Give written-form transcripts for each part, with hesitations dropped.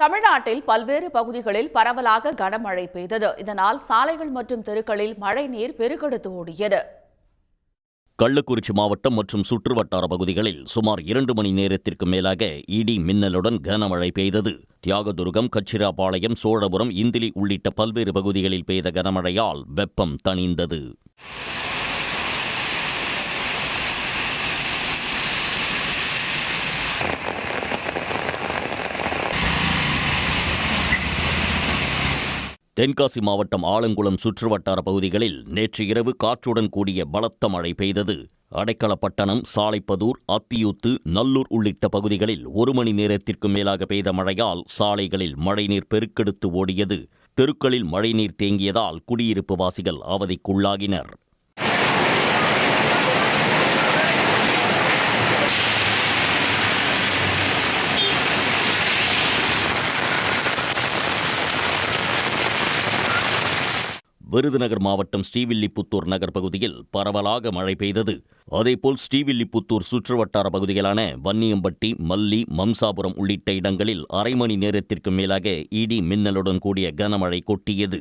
தமிழ்நாட்டில் பல்வேறு பகுதிகளில் பரவலாக கனமழை பெய்தது. இதனால் சாலைகள் மற்றும் தெருக்களில் மழைநீர் பெருக்கெடுத்து ஓடியது. கள்ளக்குறிச்சி மாவட்டம் மற்றும் சுற்றுவட்டார பகுதிகளில் சுமார் 2 மணி நேரத்திற்கு மேலாக இடி மின்னலுடன் கனமழை பெய்தது. தியாகதுர்கம், கச்சிராபாளையம், சோழபுரம், இந்திலி உள்ளிட்ட பல்வேறு பகுதிகளில் பெய்த கனமழையால் வெப்பம் தணிந்தது. தென்காசி மாவட்டம் ஆலங்குளம் சுற்றுவட்டார பகுதிகளில் நேற்று இரவு காற்றுடன் கூடிய பலத்த மழை பெய்தது. அடைக்கலப்பட்டணம், சாலைப்பதூர், அத்தியூத்து, நல்லூர் உள்ளிட்ட பகுதிகளில் 1 மணி நேரத்திற்கு மேலாக பெய்த மழையால் சாலைகளில் மழைநீர் பெருக்கெடுத்து ஓடியது. தெருக்களில் மழைநீர் தேங்கியதால் குடியிருப்பு வாசிகள் அவதிக்குள்ளாகினர். விருதுநகர் மாவட்டம் ஸ்ரீவில்லிபுத்தூர் நகர் பகுதியில் பரவலாக மழை பெய்தது. அதேபோல் ஸ்ரீவில்லிபுத்தூர் சுற்றுவட்டார பகுதிகளான வன்னியம்பட்டி, மல்லி, மம்சாபுரம் உள்ளிட்ட இடங்களில் 1/2 மணி நேரத்திற்கு மேலாக இடி மின்னலுடன் கூடிய கனமழை கொட்டியது.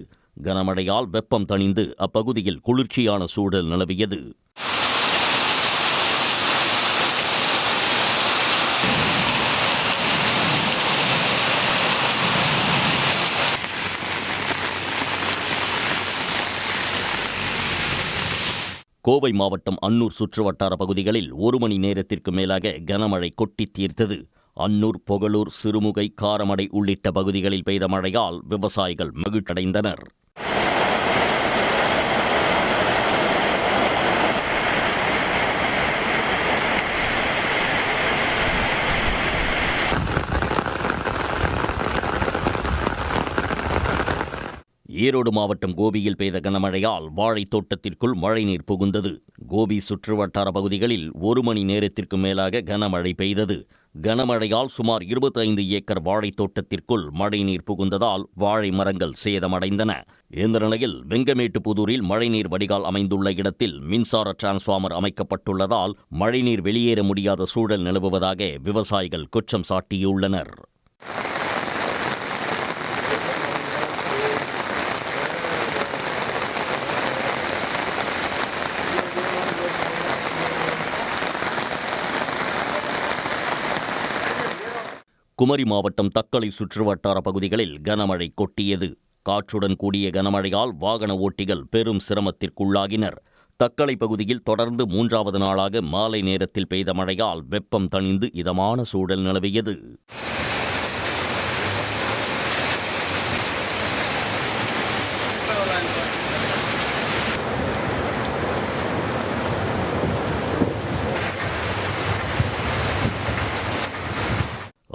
கனமழையால் வெப்பம் தணிந்து அப்பகுதியில் குளிர்ச்சியான சூழல் நிலவியது. கோவை மாவட்டம் அன்னூர் சுற்றுவட்டார பகுதிகளில் 1 மணி நேரத்திற்கு மேலாக கனமழை கொட்டி தீர்த்தது. அன்னூர், பொகலூர், சிறுமுகை, காரமடை உள்ளிட்ட பகுதிகளில் பெய்த மழையால் விவசாயிகள் மகிழ்ச்சியடைந்தனர். ஈரோடு மாவட்டம் கோபியில் பெய்த கனமழையால் வாழைத் தோட்டத்திற்குள் மழைநீர் புகுந்தது. கோபி சுற்றுவட்டார பகுதிகளில் 1 மணி நேரத்திற்கு மேலாக கனமழை பெய்தது. கனமழையால் சுமார் 25 ஏக்கர் வாழைத் தோட்டத்திற்குள் மழைநீர் புகுந்ததால் வாழை மரங்கள் சேதமடைந்தன. இந்த நிலையில் வெங்கமேட்டுப்புதூரில் மழைநீர் வடிகால் அமைந்துள்ள இடத்தில் மின்சார டிரான்ஸ்பார்மர் அமைக்கப்பட்டுள்ளதால் மழைநீர் வெளியேற முடியாத சூழல் நிலவுவதாக விவசாயிகள் குற்றம் சாட்டியுள்ளனர். குமரி மாவட்டம் தக்கலை சுற்றுவட்டார பகுதிகளில் கனமழை கொட்டியது. காற்றுடன் கூடிய கனமழையால் வாகன ஓட்டிகள் பெரும் சிரமத்திற்குள்ளாகினர். தக்கலை பகுதியில் தொடர்ந்து 3வது நாளாக மாலை நேரத்தில் பெய்த மழையால் வெப்பம் தணிந்து இதமான சூழல் நிலவியது.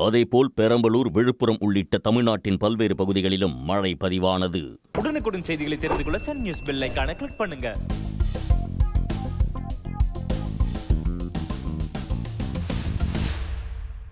அதேபோல் பெரம்பலூர், விழுப்புரம் உள்ளிட்ட தமிழ்நாட்டின் பல்வேறு பகுதிகளிலும் மழை பதிவானது. உடனுக்குடன் செய்திகளை தெரிந்து கொள்ள சன் நியூஸ் பெல் ஐகானை கிளிக் பண்ணுங்க.